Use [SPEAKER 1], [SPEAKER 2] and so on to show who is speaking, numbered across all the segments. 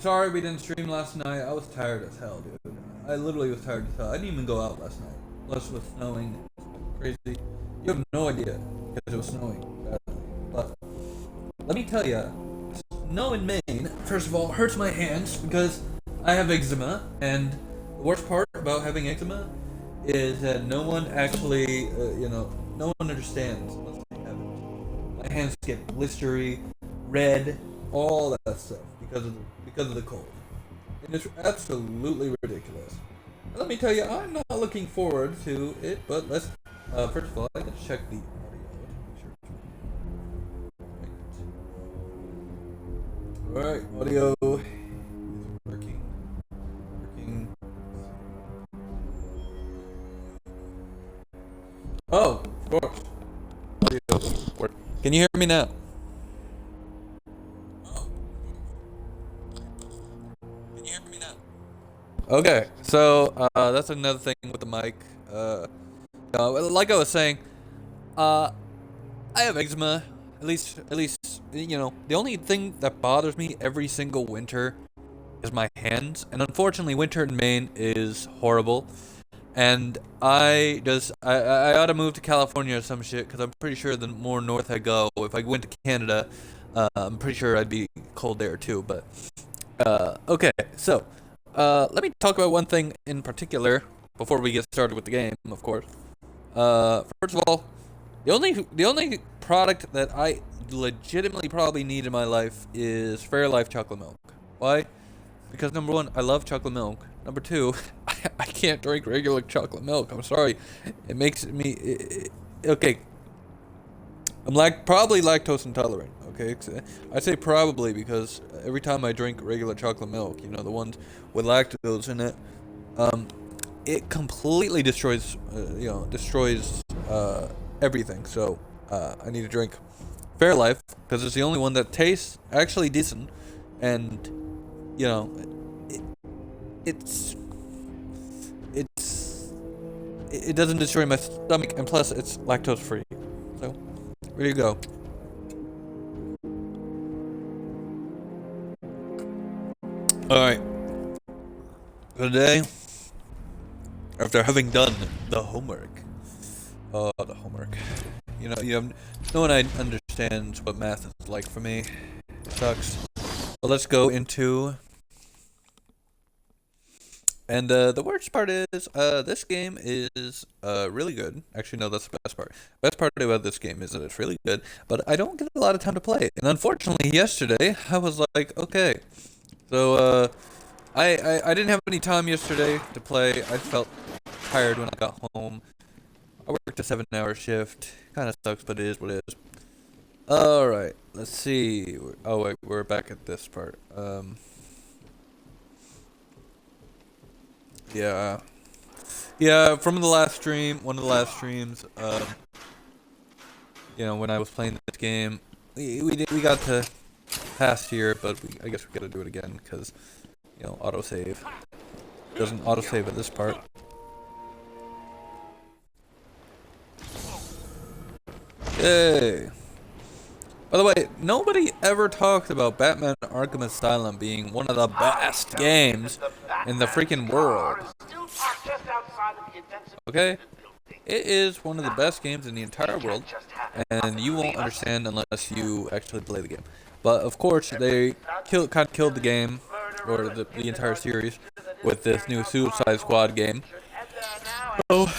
[SPEAKER 1] sorry we didn't stream last night. I was tired as hell, dude. I literally was tired as hell. I didn't even go out last night. Plus, it was snowing. Crazy. You have no idea because it was snowing. But let me tell you, snow in Maine, first of all, hurts my hands because I have eczema, and the worst part about having eczema is that no one actually, no one understands once they have it. My hands get blistery, red, all that stuff because of the cold, and it's absolutely ridiculous. And let me tell you, I'm not looking forward to it. But let's first of all, I gotta check the audio to make sure it's right. All right, audio is working. Oh, of course. Can you hear me now? Can you hear me now? Okay, so that's another thing with the mic. Like I was saying, I have eczema. At least, the only thing that bothers me every single winter is my hands, and unfortunately, winter in Maine is horrible. And I ought to move to California or some shit, because I'm pretty sure the more north I go, if I went to Canada, I'm pretty sure I'd be cold there too. But okay, so let me talk about one thing in particular before we get started with the game, of course. First of all, the only product that I legitimately probably need in my life is Fairlife chocolate milk. Why? Because number one, I love chocolate milk. Number two, I can't drink regular chocolate milk. I'm sorry. It makes me... okay. I'm probably lactose intolerant, okay? I say probably because every time I drink regular chocolate milk, the ones with lactose in it, it completely destroys everything. So, I need to drink Fairlife because it's the only one that tastes actually decent, and it doesn't destroy my stomach, and plus it's lactose free. So there you go. All right. Today, after having done the homework, no one understands what math is like for me. It sucks. But let's go into. And the worst part is, this game is really good. Actually, no, that's the best part. Best part about this game is that it's really good, but I don't get a lot of time to play it. And unfortunately, yesterday, I was like, okay. So, I didn't have any time yesterday to play. I felt tired when I got home. I worked a 7-hour shift. Kind of sucks, but it is what it is. Alright, let's see. Oh, wait, we're back at this part. Yeah, from the last stream, one of the last streams, when I was playing this game, we got to past here, but I guess we gotta do it again, because, autosave. Doesn't autosave at this part. Yay! By the way, nobody ever talked about Batman Arkham Asylum being one of the best games in the freaking world. Okay? It is one of the best games in the entire world, and you won't understand unless you actually play the game. But of course, they kind of killed the game, or the entire series, with this new Suicide Squad game. Oh.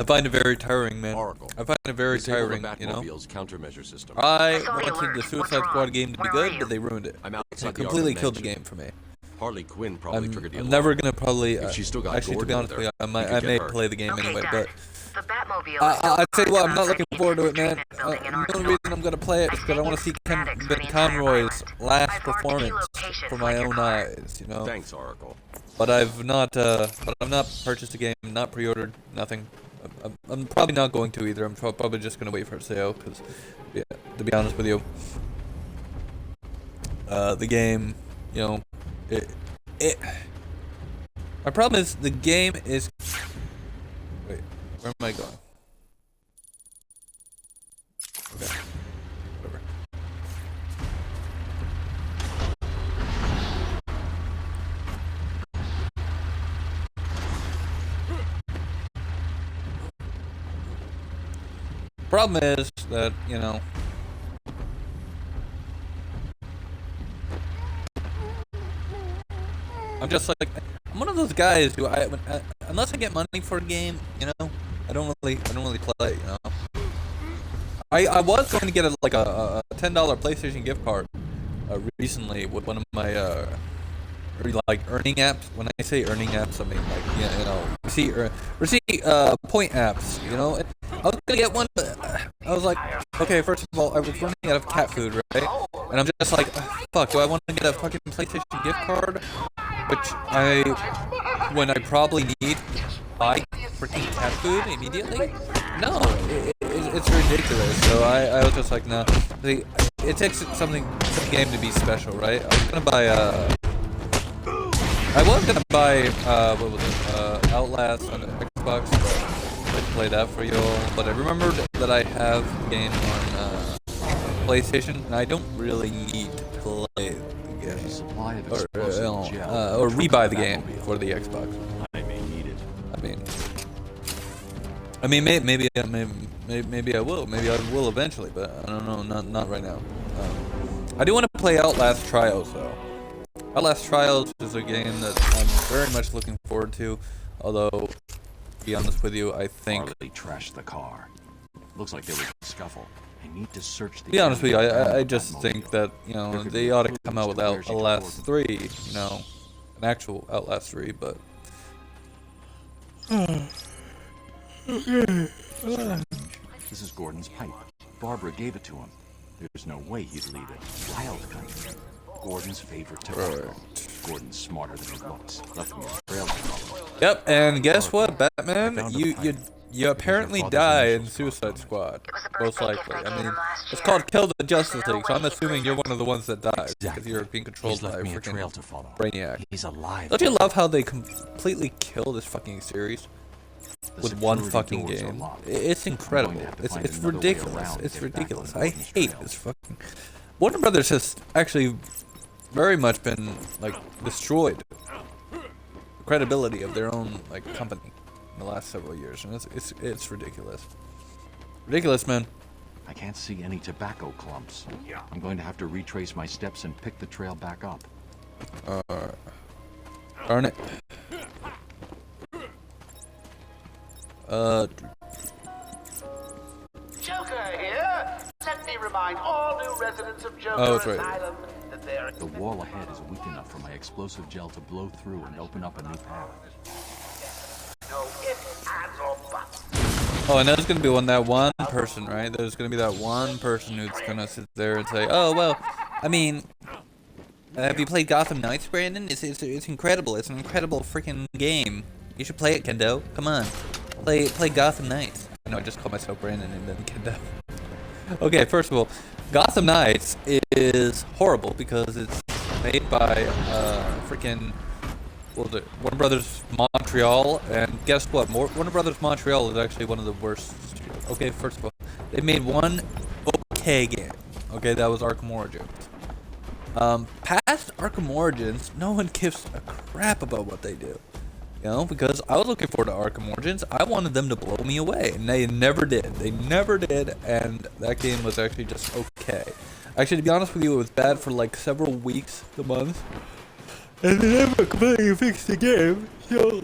[SPEAKER 1] I find it very tiring, man. I find it very tiring,
[SPEAKER 2] countermeasure system.
[SPEAKER 1] I wanted the Suicide Squad game to be good, but they ruined it. They completely killed the game for me.
[SPEAKER 2] Harley Quinn probably triggered the alarm.
[SPEAKER 1] I'm never gonna probably.
[SPEAKER 2] She's still got
[SPEAKER 1] actually, to be honest with you, I may play the game anyway, but.
[SPEAKER 3] I
[SPEAKER 1] tell you what, I'm not looking forward to it, man. The only reason I'm gonna play it is because I want to see Ben Conroy's last performance for my own eyes,
[SPEAKER 2] Thanks, Oracle.
[SPEAKER 1] But I've not purchased the game, not pre-ordered, nothing. I'm probably not going to either. I'm probably just gonna wait for a sale, because, yeah, to be honest with you, the game, my problem is the game is. Wait, where am I going? Okay, whatever. Problem is that, you know, I'm just like, I'm one of those guys who unless I get money for a game, you know, I don't really play, you know. I was going to get a $10 PlayStation gift card recently with one of my like earning apps. When I say earning apps, I mean like, yeah, you know, receipt point apps. You know, I was gonna get one, but I was like, okay, first of all, I was running out of cat food, right? And I'm just like, fuck, do I want to get a fucking PlayStation gift card? Which when I probably need to buy freaking cat food immediately? No, it's ridiculous. So I was just like, no. See, it takes some game to be special, right? I was gonna buy what was it? Outlast on the Xbox, but I play that for y'all. But I remembered that I have the game on PlayStation, and I don't really need to play the game or rebuy the game for the Xbox.
[SPEAKER 2] I may need it.
[SPEAKER 1] I mean, maybe I will. Maybe I will eventually, but I don't know. Not right now. I do want to play Outlast Trials though. Outlast Trials is a game that I'm very much looking forward to. Although, to be honest with you, I think.
[SPEAKER 4] Harley trashed the car. Looks like there was a scuffle. I need to search the.
[SPEAKER 1] To be honest with you, I just think that, you know, they ought to come out with Outlast 3. You know, an actual Outlast 3, but.
[SPEAKER 4] This is Gordon's pipe. Barbara gave it to him. There's no way he'd leave it. Wild country. Gordon's favorite tobacco. Gordon's smarter than he looks. Left me a trail to follow.
[SPEAKER 1] Yep, and guess what, Batman? You apparently die in Suicide Squad. Most likely. I mean, it's called Kill the Justice League, so I'm assuming you're one of the ones that dies because you're being controlled by a freaking Brainiac.
[SPEAKER 4] He's alive.
[SPEAKER 1] Don't you love how they completely kill this fucking series with one fucking game? It's incredible. It's ridiculous. It's ridiculous. I hate this fucking. Warner Brothers has actually very much been like destroyed the credibility of their own like company in the last several years, and it's ridiculous. Ridiculous, man.
[SPEAKER 4] I can't see any tobacco clumps. I'm going to have to retrace my steps and pick the trail back up.
[SPEAKER 1] Darn it.
[SPEAKER 5] Joker here. Let me remind all new residents of Joker
[SPEAKER 1] right.
[SPEAKER 5] Island that they're...
[SPEAKER 4] The wall ahead is weak enough for my explosive gel to blow through and open up a new path.
[SPEAKER 5] No ifs, ands, or buts.
[SPEAKER 1] Oh, and there's gonna be that one person, right? There's gonna be that one person who's gonna sit there and say, "Oh well, I mean, have you played Gotham Knights, Brandon? It's incredible. It's an incredible freaking game. You should play it, Kendo. Come on, play Gotham Knights." I know I just called myself Brandon and then Kendo. Okay, first of all, Gotham Knights is horrible because it's made by freaking. What was it? Warner Brothers Montreal, and guess what? Warner Brothers Montreal is actually one of the worst studios. Okay, first of all, they made one okay game. Okay, that was Arkham Origins. Past Arkham Origins, no one gives a crap about what they do. You know, because I was looking forward to Arkham Origins. I wanted them to blow me away, and they never did. They never did, and that game was actually just okay. Actually, to be honest with you, it was bad for like several weeks, to months. And they never completely fixed the game, so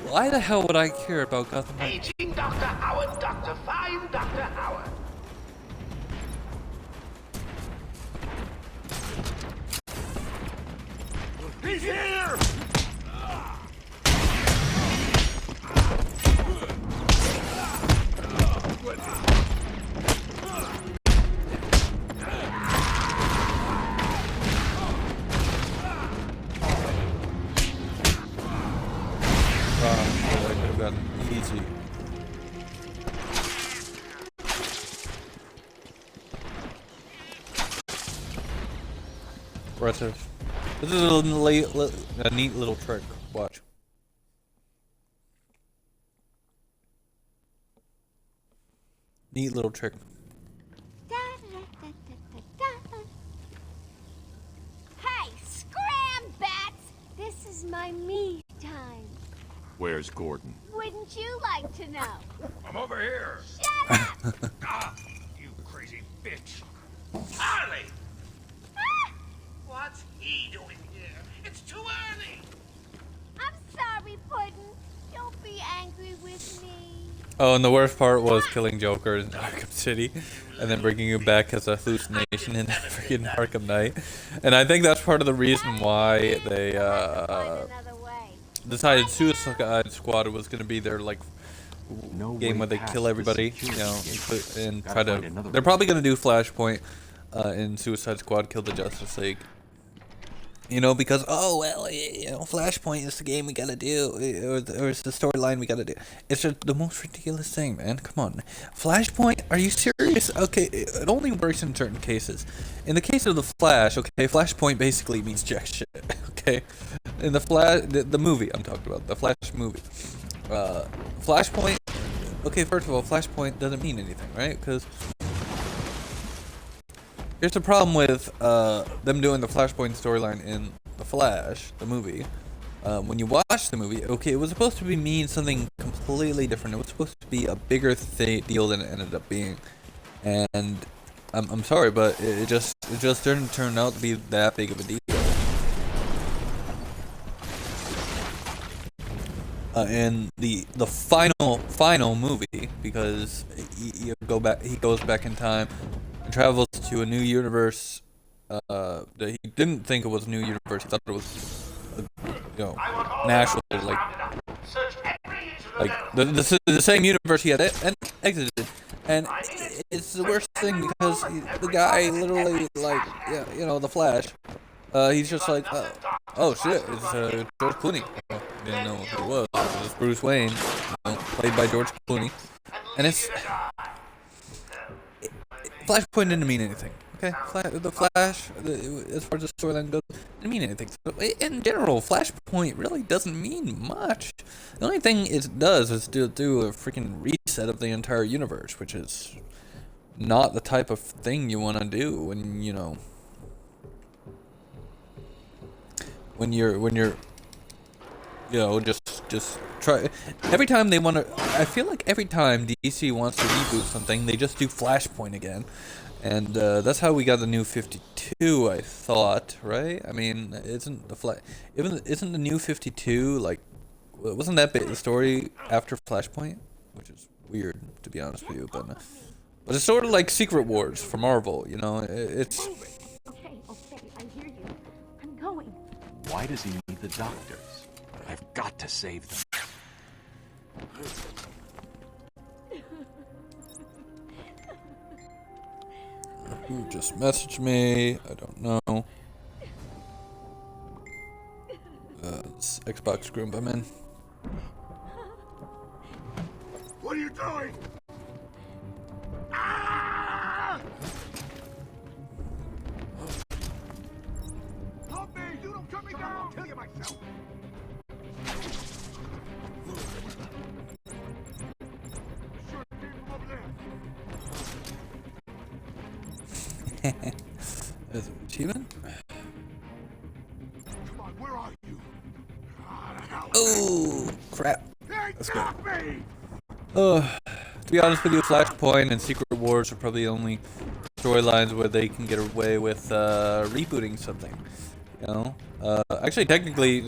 [SPEAKER 1] why the hell would I care about Gotham Knights?
[SPEAKER 5] Aging Dr. Howard, Dr. Fine Dr. Howard. He's here!
[SPEAKER 1] I could have gotten easy. Impressive. This is a neat little trick. Watch. Neat little trick.
[SPEAKER 6] Hey, scram, bats! This is my me time.
[SPEAKER 4] Where's Gordon?
[SPEAKER 6] Well, Wouldn't you like to know?
[SPEAKER 7] I'm over here.
[SPEAKER 6] Shut up!
[SPEAKER 7] Ah, you crazy bitch. Harley!
[SPEAKER 6] Ah!
[SPEAKER 7] What's he doing here? It's too early.
[SPEAKER 6] I'm sorry, Puddin'. Don't be angry with me.
[SPEAKER 1] Oh, and the worst part was killing Joker in Arkham City, and then bringing him back as a hallucination in freaking Arkham Knight. And I think that's part of the reason why they decided Suicide Squad was going to be their like game where they kill everybody, you know, and try to. They're probably going to do Flashpoint in Suicide Squad, kill the Justice League. You know, because, oh, well, you know, Flashpoint is the game we gotta do, or it's the storyline we gotta do. It's just the most ridiculous thing, man. Come on. Flashpoint? Are you serious? Okay, it only works in certain cases. In the case of the Flash, okay, Flashpoint basically means jack shit, okay? In the movie I'm talking about, the Flash movie. Flashpoint, okay, first of all, Flashpoint doesn't mean anything, right? Because here's the problem with them doing the Flashpoint storyline in The Flash, the movie. When you watch the movie, okay, it was supposed to mean something completely different. It was supposed to be a bigger deal than it ended up being. And I'm sorry, but it just didn't turn out to be that big of a deal. In the final movie, because he goes back in time and travels to a new universe that he didn't think it was a new universe. He thought it was, you know, naturally like the same universe he had exited. And it's the worst thing because the guy literally, like, yeah, you know, the Flash. He's just like, oh shit, it's George Clooney. Didn't know who it was. It was Bruce Wayne, you know, played by George Clooney. And it's Flashpoint didn't mean anything. Okay, the Flash, as far as the storyline goes, didn't mean anything. So, in general, Flashpoint really doesn't mean much. The only thing it does is do a freaking reset of the entire universe, which is not the type of thing you want to do when, you know, when you're you know, just try. Every time they want to, I feel like every time DC wants to reboot something, they just do Flashpoint again. And that's how we got the New 52, I thought, right? I mean, isn't the New 52, like, wasn't that the story after Flashpoint? Which is weird, to be honest with you, but it's sort of like Secret Wars for Marvel, you know? It's...
[SPEAKER 6] Okay, I hear you. I'm going.
[SPEAKER 4] Why does he need the doctors? I've got to save them.
[SPEAKER 1] Who just messaged me? I don't know. It's Xbox group I'm in.
[SPEAKER 7] What are you doing? Ah! Help me! You don't cut me down! I'll kill you myself! Sure came from over there.
[SPEAKER 1] As an achievement?
[SPEAKER 7] Come on, where are you?
[SPEAKER 1] Oh, crap. Let's go.
[SPEAKER 7] Me!
[SPEAKER 1] To be honest with you, Flashpoint and Secret Wars are probably the only storylines where they can get away with rebooting something. You know? Actually, technically,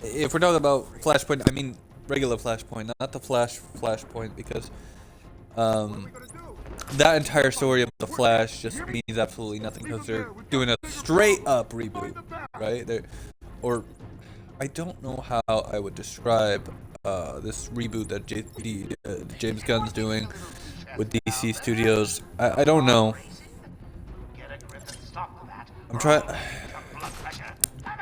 [SPEAKER 1] if we're talking about Flashpoint, I mean regular Flashpoint, not the Flashpoint, because that entire story of the Flash just means absolutely nothing because they're doing a straight up reboot, right? Or I don't know how I would describe this reboot that James Gunn's doing with DC Studios. I don't know. I'm trying.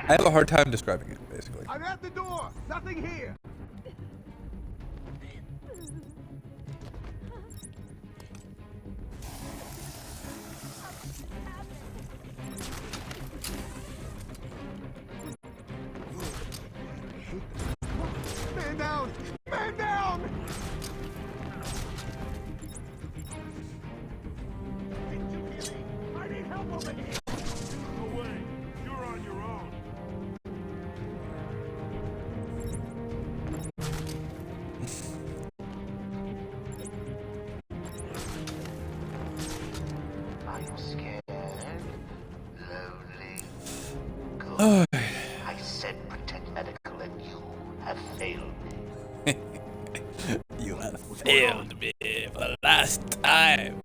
[SPEAKER 1] I have a hard time describing it, basically.
[SPEAKER 7] I'm at the door. Nothing here. Man down! Man down! I need help over here! No way! You're on your own!
[SPEAKER 5] I said protect medical, and you have failed me.
[SPEAKER 1] You have failed me for the last time.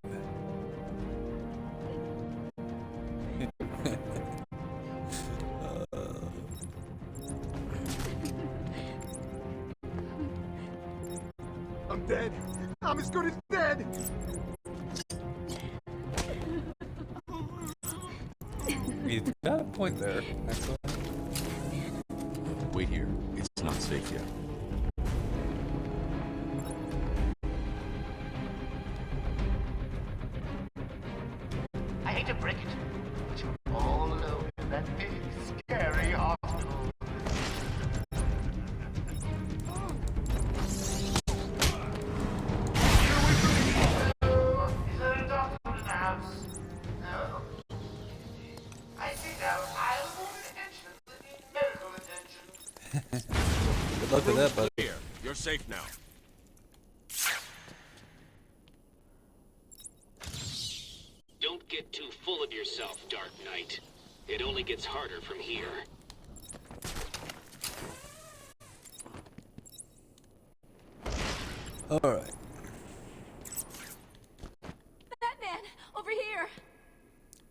[SPEAKER 8] I'm dead. I'm as good as dead.
[SPEAKER 1] He's got a point there, actually.
[SPEAKER 2] Wait here. It's not safe yet.
[SPEAKER 5] I hate to break it, but you're all alone in that big, scary hospital. Is there a doctor in the house? No. I see no. I want attention. Medical attention.
[SPEAKER 1] Good luck with that, buddy.
[SPEAKER 2] Here, you're safe now.
[SPEAKER 9] Don't get too full of yourself, Dark Knight. It only gets harder from here.
[SPEAKER 1] Alright.
[SPEAKER 10] Batman! Over here!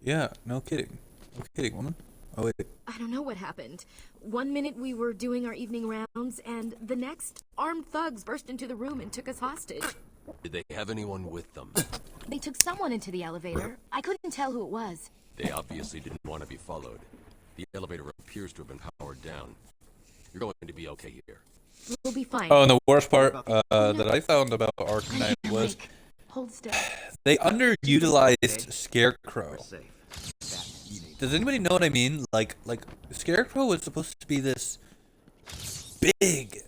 [SPEAKER 1] Yeah, no kidding. No kidding, woman. Oh, wait.
[SPEAKER 10] I don't know what happened. One minute we were doing our evening rounds, and the next, armed thugs burst into the room and took us hostage.
[SPEAKER 2] Did they have anyone with them?
[SPEAKER 10] They took someone into the elevator. I couldn't tell who it was.
[SPEAKER 2] They obviously didn't want to be followed. The elevator appears to have been powered down. You're going to be okay here.
[SPEAKER 10] We'll be fine.
[SPEAKER 1] Oh, and the worst part that I found about Arkham Knight was
[SPEAKER 10] Hold still.
[SPEAKER 1] they underutilized Scarecrow. Does anybody know what I mean? Like Scarecrow was supposed to be this big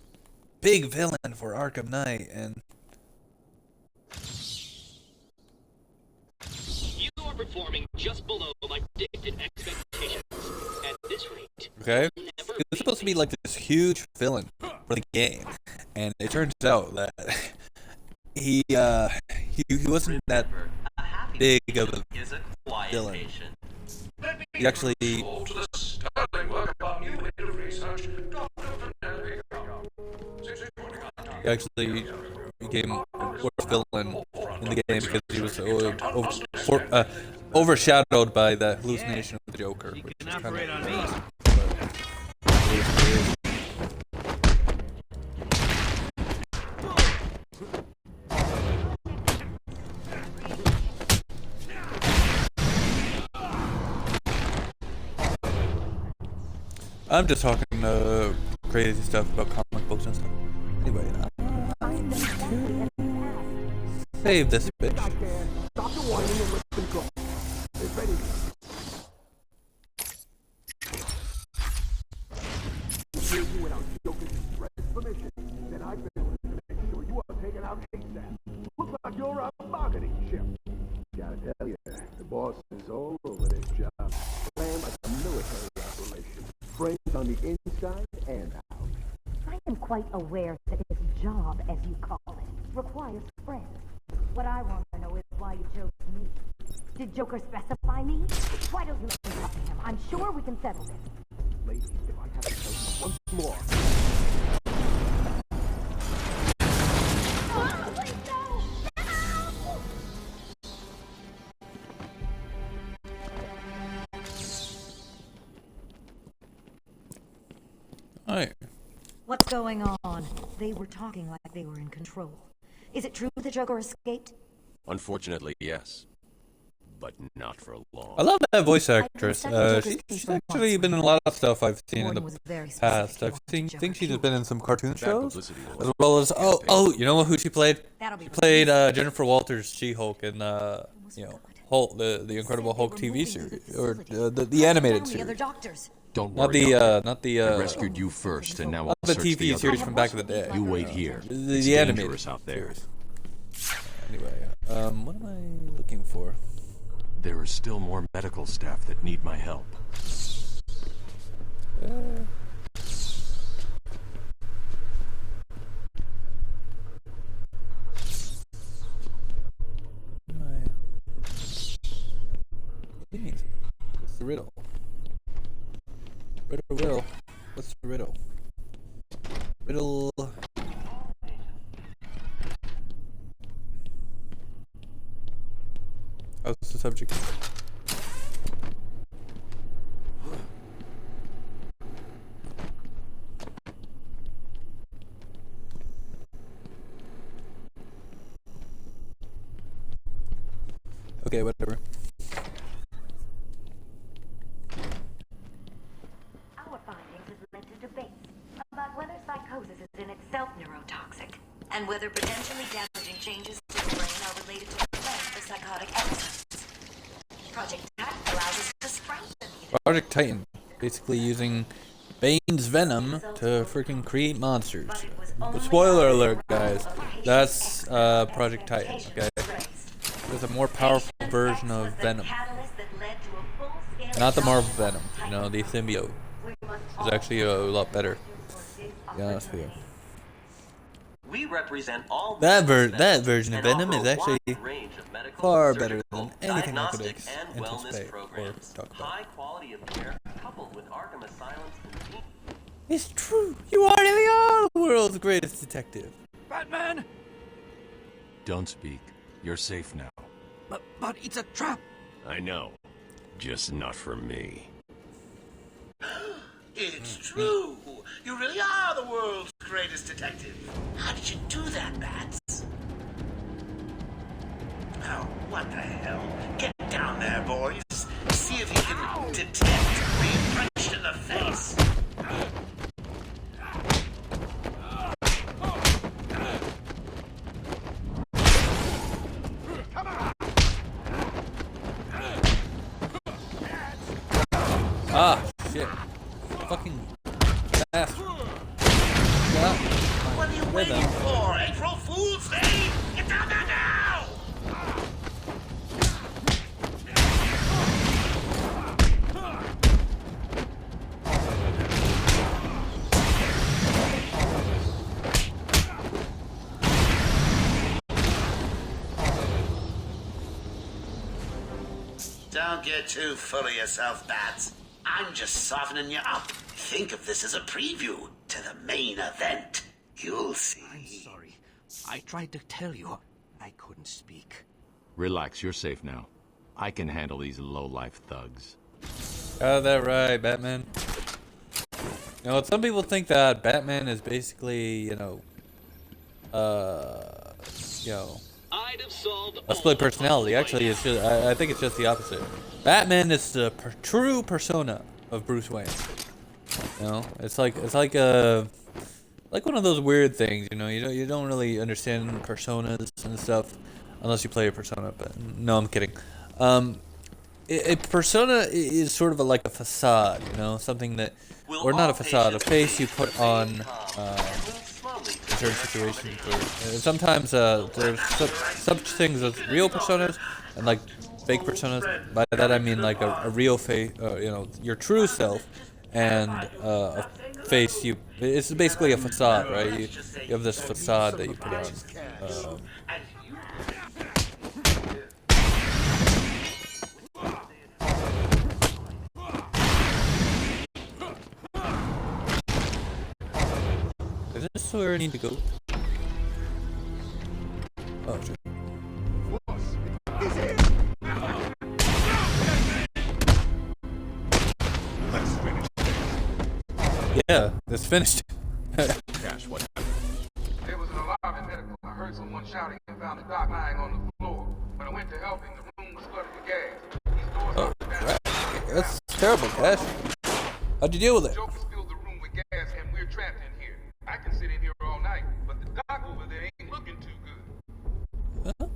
[SPEAKER 1] villain for Arkham Knight, and
[SPEAKER 9] You are performing just below my predicted expectations. At this rate,
[SPEAKER 1] okay, he was supposed to be like this huge villain for the game, and it turns out that he wasn't that big of a villain. He actually became a worse villain in the game because he was overshadowed by the hallucination of the Joker. Which is kind of, I'm just talking crazy stuff about comic books and stuff. Anyway, save this bitch.
[SPEAKER 8] Looks like you're a bargaining chip. Gotta tell you, the boss is all over this job. Planned like a military operation. Brains on the inside and out.
[SPEAKER 11] I am quite aware that this job, as you call it, requires friends. What I want to know is why you chose me. Did Joker specify me? Why don't you let me talk to him? I'm sure we can settle this.
[SPEAKER 8] Ladies, if I have to tell you once more.
[SPEAKER 6] Oh, please no!
[SPEAKER 1] Alright.
[SPEAKER 11] What's going on? They were talking like they were in control. Is it true the Joker escaped?
[SPEAKER 2] Unfortunately, yes. But not for long.
[SPEAKER 1] I love that voice actress. She's actually been in a lot of stuff I've seen in the past. I've think she's been in some cartoon shows, as well as you know who she played? She played Jennifer Walters' She-Hulk in Hulk, the Incredible Hulk TV series, or the animated series.
[SPEAKER 2] Don't worry.
[SPEAKER 1] Not the
[SPEAKER 2] I rescued you first, and now I'll
[SPEAKER 1] the
[SPEAKER 2] search
[SPEAKER 1] TV
[SPEAKER 2] the
[SPEAKER 1] series
[SPEAKER 2] other.
[SPEAKER 1] from back in the day.
[SPEAKER 2] You wait here. It's
[SPEAKER 1] The animated
[SPEAKER 2] dangerous out there.
[SPEAKER 1] Anyway, what am I looking for?
[SPEAKER 2] There are still more medical staff that need my help.
[SPEAKER 1] What's the riddle? riddle? What's the riddle? Riddle. What's the subject? Okay, whatever.
[SPEAKER 11] Our findings have led to debates about whether psychosis is in itself neurotoxic, and whether potentially damaging changes to the brain are related to the plan for psychotic episodes. Project Titan allows us to strengthen these.
[SPEAKER 1] Project Titan, basically using Bane's venom to freaking create monsters. Spoiler alert, guys. That's Project Titan. Okay, there's a more powerful version of Venom, not the Marvel Venom. You know, the symbiote is actually a lot better. To be honest with you.
[SPEAKER 12] We represent all
[SPEAKER 1] That version of Venom is actually far better than anything I could anticipate or talk about.
[SPEAKER 12] High quality of care coupled with Arkham Asylum's convenience.
[SPEAKER 1] It's true. You really are the world's greatest detective.
[SPEAKER 7] Batman!
[SPEAKER 4] Don't speak. You're safe now.
[SPEAKER 7] But it's a trap.
[SPEAKER 2] I know. Just not for me.
[SPEAKER 7] It's true. You really are the world's greatest detective. How did you do that, Bats? Oh, what the hell? Get down there, boys. See if you can detect being punched in the face.
[SPEAKER 1] Ah, shit. Fucking bastard. Yeah.
[SPEAKER 7] What are you waiting for? April Fool's Day? Get down there now! Don't get too full of yourself, Bats. I'm just softening you up. Think of this as a preview to the main event. You'll see.
[SPEAKER 13] I'm sorry. I tried to tell you. I couldn't speak.
[SPEAKER 4] Relax, you're safe now. I can handle these low-life thugs.
[SPEAKER 1] Got that right, Batman. You know, some people think that Batman is basically, you know, a split personality. Actually, it's just, I think it's just the opposite. Batman is the true persona of Bruce Wayne. You know, it's like one of those weird things. You know, you don't really understand personas and stuff unless you play a persona. But no, I'm kidding. A persona is sort of like a facade. You know, something that, or not a facade, a face you put on in certain situations. Sometimes there's such things as real personas and like fake personas. By that I mean like a real face, you know, your true self, and a face you. It's basically a facade, right? You have this facade that you put on. Is this where I need to go? Oh shit. Yeah, it's finished.
[SPEAKER 2] Cash, what happened?
[SPEAKER 14] There was an alarm in medical. I heard someone shouting and found the doc lying on the floor. When I went to help him, the room was flooded with gas. These doors
[SPEAKER 1] Oh, crap. That's terrible, Cash. How'd you deal with it?
[SPEAKER 14] Joker filled the room with gas and we're trapped in here. I can sit in here all night, but the doc over there ain't looking too good.
[SPEAKER 1] Huh?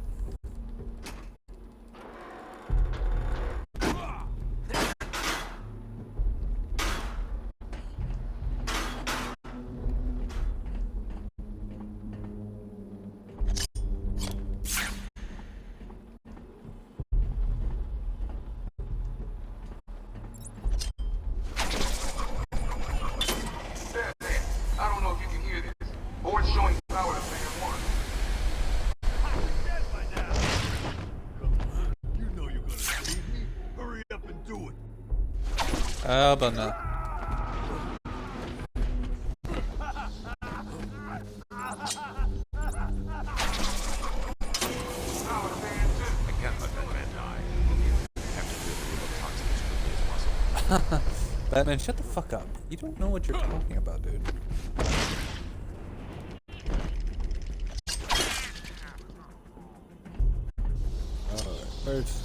[SPEAKER 14] I don't know if you can hear this. Board's showing power to Fan 1.
[SPEAKER 8] You know you're gonna save me. Hurry up and do it.
[SPEAKER 1] How about now? Batman, shut the fuck up. You don't know what you're talking about, dude. Alright, where's...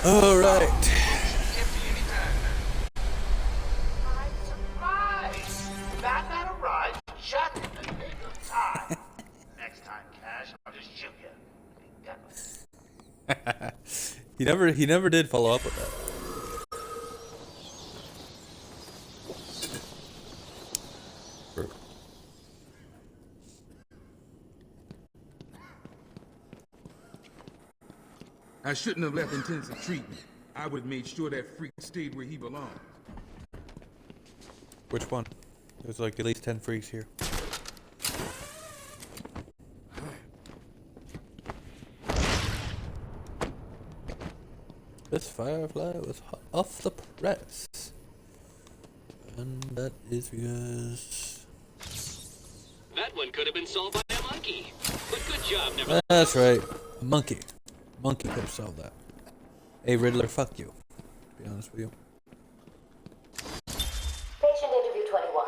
[SPEAKER 1] All right.
[SPEAKER 7] Batman arrives just in the nick of time. Next time, Cash, I'll just shoot you.
[SPEAKER 1] He never did follow up with that.
[SPEAKER 14] I shouldn't have left intensive treatment. I would have made sure that freak stayed where he belonged.
[SPEAKER 1] Which one? There's like at least 10 freaks here. This Firefly was hot off the press. And that is because...
[SPEAKER 9] That one could have been solved by a monkey. But good job, nevertheless.
[SPEAKER 1] That's right. A monkey. Monkey could have solved that. Hey Riddler, fuck you. To be honest with you.
[SPEAKER 11] Patient interview 21.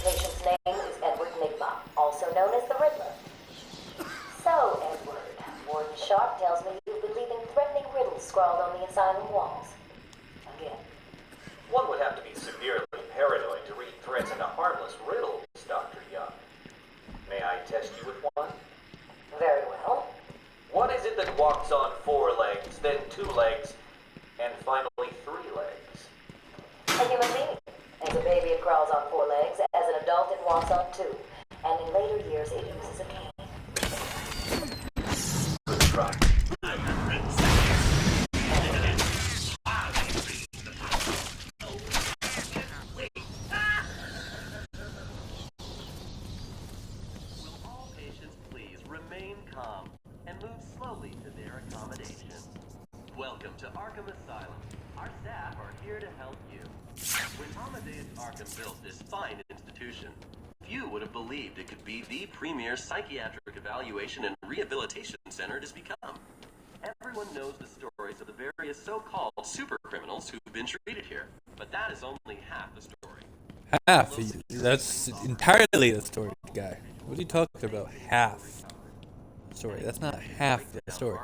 [SPEAKER 11] Patient's name is Edward Nigma, also known as the Riddler. So, Edward, Warden Sharp tells me you've been leaving threatening riddles scrawled on the asylum walls. Again.
[SPEAKER 15] One would have to be severely paranoid to read threats into harmless riddles, Dr. Young. May I test you with one?
[SPEAKER 11] Very well.
[SPEAKER 15] What is it that walks on 4 legs, then 2 legs, and finally 3 legs?
[SPEAKER 11] A human being. As a baby, it crawls on 4 legs. As an adult, it walks on 2. And in later years, it uses a cane.
[SPEAKER 15] Good try.
[SPEAKER 12] Will all patients please remain calm and move slowly to their accommodation? Welcome to Arkham Asylum. Our staff are here to help you. When Amadeus Arkham built this fine institution, few would have believed it could be the premier psychiatric evaluation and rehabilitation center it has become. Everyone knows the stories of the various so-called super criminals who've been treated here, but that is only half the story.
[SPEAKER 1] Half? That's entirely the story, guy. What are you talking about? Half the story. That's not half the story.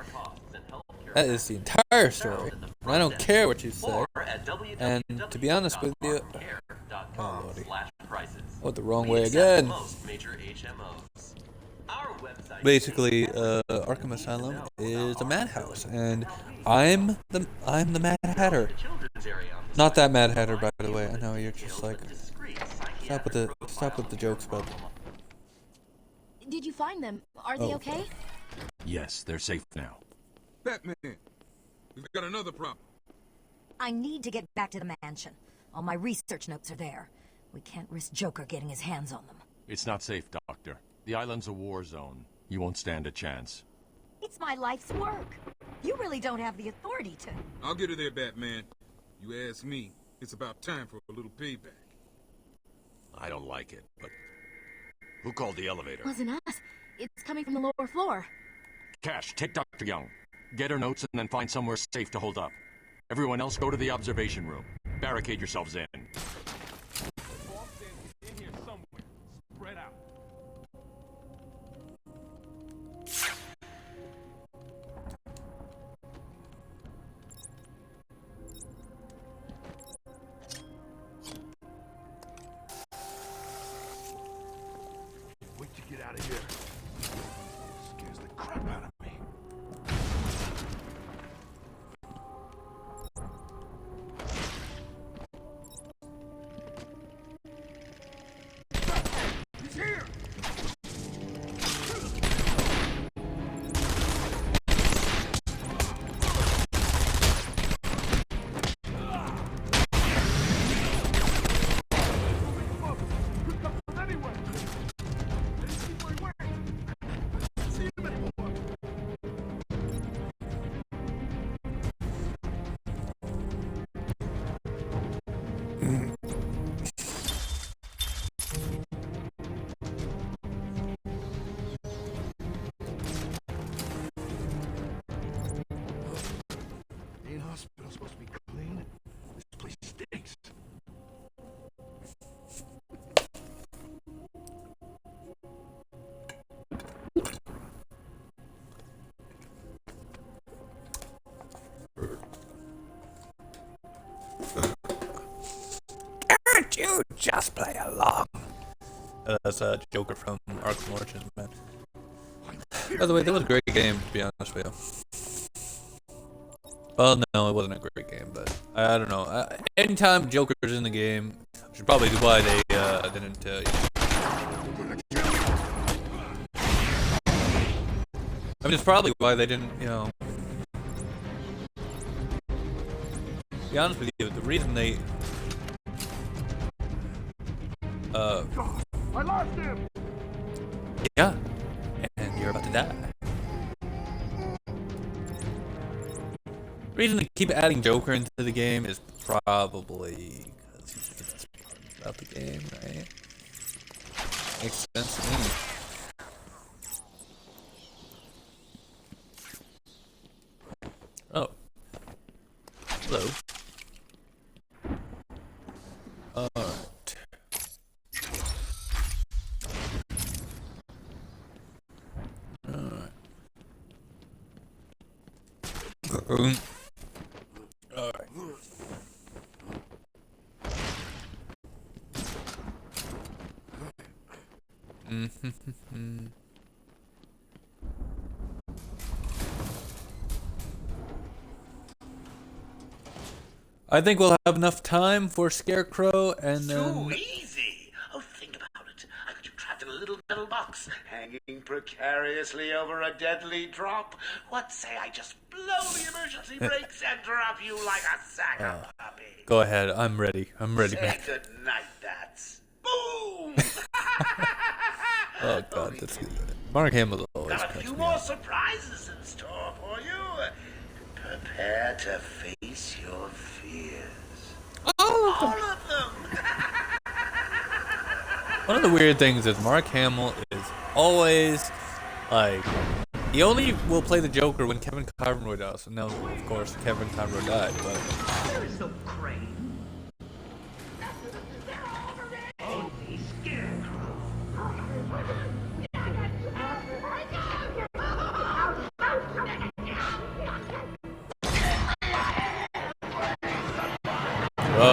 [SPEAKER 1] That is the entire story. And I don't care what you say. And to be honest with you, oh lordy, I went the wrong way again. Basically, Arkham Asylum is a madhouse, and I'm the Mad Hatter. Not that Mad Hatter, by the way. I know you're just like, stop with the jokes about them.
[SPEAKER 10] Did you find them? Are they okay?
[SPEAKER 4] Yes, they're safe now.
[SPEAKER 14] Batman, we've got another problem.
[SPEAKER 11] I need to get back to the mansion. All my research notes are there. We can't risk Joker getting his hands on them.
[SPEAKER 4] It's not safe, Doctor. The island's a war zone. You won't stand a chance.
[SPEAKER 11] It's my life's work. You really don't have the authority to...
[SPEAKER 14] I'll get her there, Batman. You ask me, it's about time for a little payback.
[SPEAKER 2] I don't like it, but... Who called the elevator?
[SPEAKER 10] Wasn't us. It's coming from the lower floor.
[SPEAKER 4] Cash, take Dr. Young. Get her notes and then find somewhere safe to hold up. Everyone else go to the observation room. Barricade yourselves in.
[SPEAKER 14] In here somewhere. Spread out.
[SPEAKER 8] Wait to get out of here. Scares the crap out of me.
[SPEAKER 1] Just play along. That's Joker from Arkham Origins, man. By the way, that was a great game, to be honest with you. Well, no, it wasn't a great game, but I don't know. Anytime Joker's in the game, which is probably why they didn't. I mean, it's probably why they didn't, you know. To be honest with you, the reason they.
[SPEAKER 8] I lost him.
[SPEAKER 1] Yeah, and you're about to die. The reason they keep adding Joker into the game is probably because he's the best part about the game, right? Makes sense to me. Oh. Hello. Alright. Alright. Alright. I think we'll have enough time for Scarecrow and then.
[SPEAKER 7] Too easy. Oh, think about it. I got you trapped in a little metal box, hanging precariously over a deadly drop. What say I just blow the emergency brakes and drop you like a sack of puppy?
[SPEAKER 1] Go ahead. I'm ready. I'm ready,
[SPEAKER 7] Say
[SPEAKER 1] man.
[SPEAKER 7] good night, that's. Boom!
[SPEAKER 1] Oh god, that's good. Mark Hamill's always
[SPEAKER 7] Got a
[SPEAKER 1] cracks
[SPEAKER 7] few
[SPEAKER 1] me
[SPEAKER 7] more
[SPEAKER 1] up.
[SPEAKER 7] surprises in store for you. Prepare to face your fears.
[SPEAKER 1] All
[SPEAKER 7] of them.
[SPEAKER 1] One of the weird things is Mark Hamill is always like he only will play the Joker when Kevin Conroy does. And now, of course, Kevin Conroy died, but
[SPEAKER 13] There is no Cray. Only Scarecrow.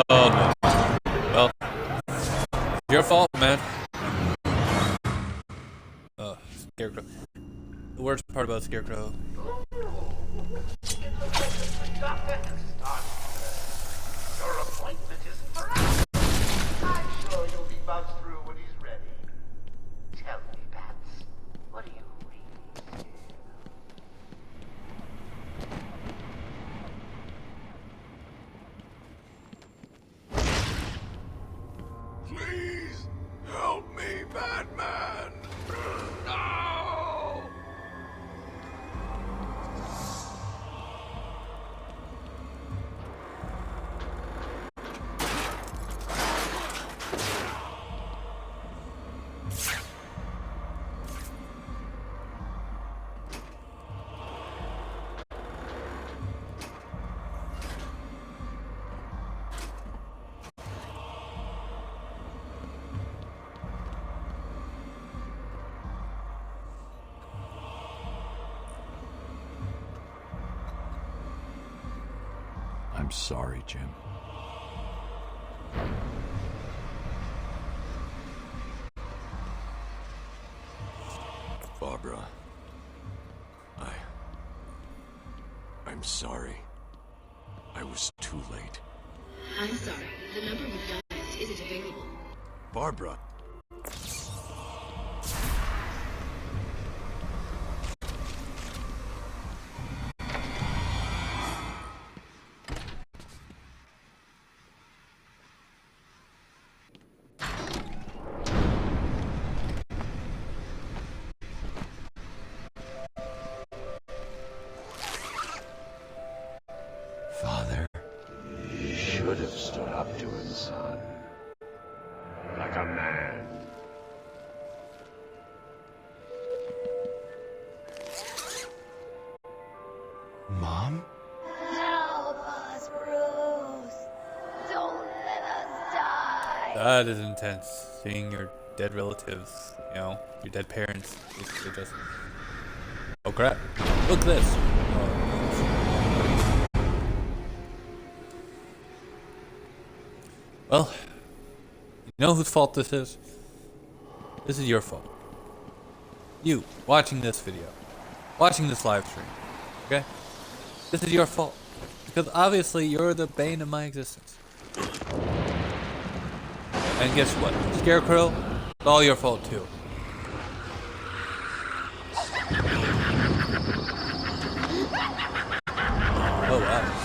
[SPEAKER 1] oh no. Well, your fault, man. Scarecrow. The worst part about Scarecrow.
[SPEAKER 5] Your appointment isn't for us. I'm sure you'll be buzzed through when he's ready. Tell me, Bats, what are you really scared of?
[SPEAKER 14] Please help me, Batman. No!
[SPEAKER 4] I'm sorry, Jim.
[SPEAKER 2] Barbara. I'm sorry. I was too late.
[SPEAKER 10] I'm sorry. The number you dialed isn't available.
[SPEAKER 2] Barbara.
[SPEAKER 4] Father. You should have stood up to him, son. Like a man. Mom?
[SPEAKER 6] Help us, Bruce. Don't let us die.
[SPEAKER 1] That is intense. Seeing your dead relatives, you know, your dead parents. It just. Oh crap! Look at this. Well, you You know whose fault this is? This is your fault. You, watching this video. Watching this live stream. Okay? This is your fault. Because obviously you're the bane of my existence. And guess what? Scarecrow, it's all your fault too. Oh wow.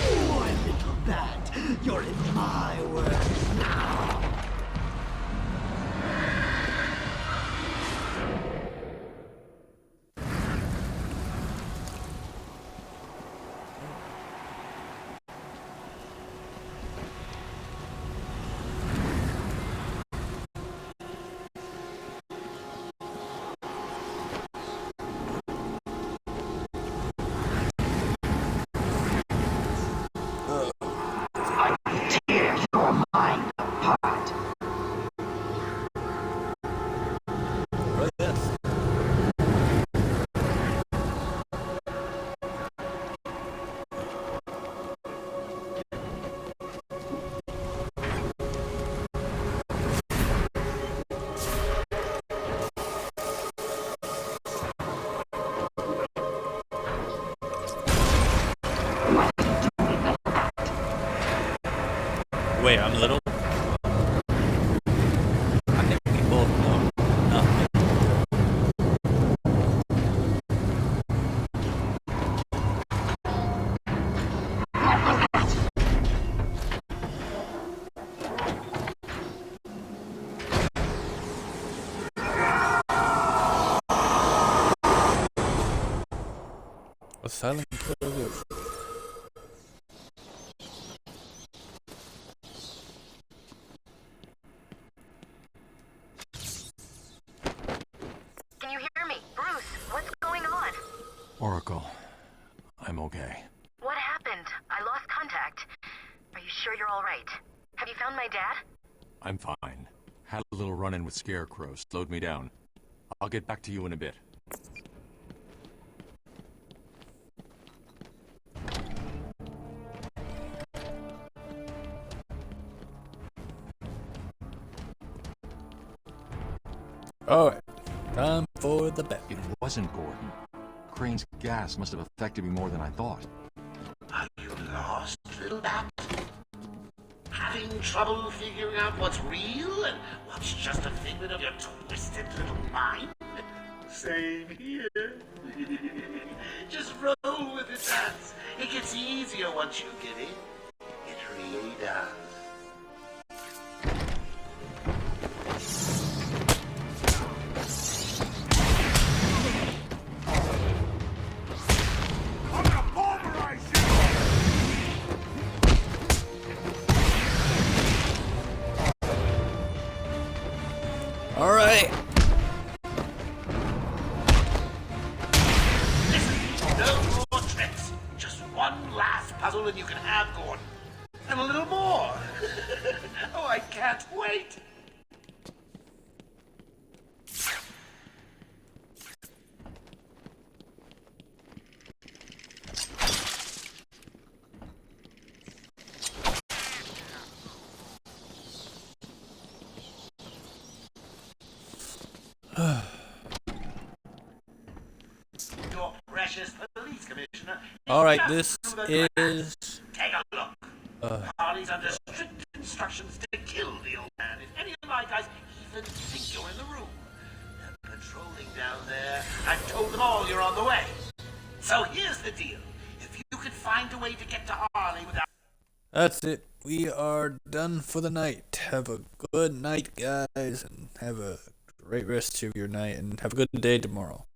[SPEAKER 16] Poor little bat, you're in my world now.
[SPEAKER 1] Wait, I'm little? I think we both know. Nothing. A silent killer.
[SPEAKER 3] Can you hear me? Bruce, what's going on?
[SPEAKER 4] Oracle, I'm okay.
[SPEAKER 3] What happened? I lost contact. Are you sure you're all right? Have you found my dad?
[SPEAKER 4] I'm fine. Had a little run-in with Scarecrow, slowed me down. I'll get back to you in a bit.
[SPEAKER 1] Alright, time for the bet.
[SPEAKER 4] It wasn't Gordon. Crane's gas must have affected me more than I thought.
[SPEAKER 7] Are you lost, little bat? Having trouble figuring out what's real and what's just a figment of your twisted little mind? Same here. Just roll with it, bats. It gets easier once you get in. It really does.
[SPEAKER 1] Alright.
[SPEAKER 7] Listen, no more tricks. Just one last puzzle and you can have Gordon. And a little more. Oh, I can't wait. Your precious police commissioner.
[SPEAKER 1] Alright, this is...
[SPEAKER 7] Take a look. Harley's under strict instructions to kill the old man. If any of my guys even think you're in the room, they're patrolling down there. I've told them all you're on the way. So here's the deal. If you could find a way to get to Harley without...
[SPEAKER 1] That's it. We are done for the night. Have a good night, guys, and have a great rest of your night, and have a good day tomorrow.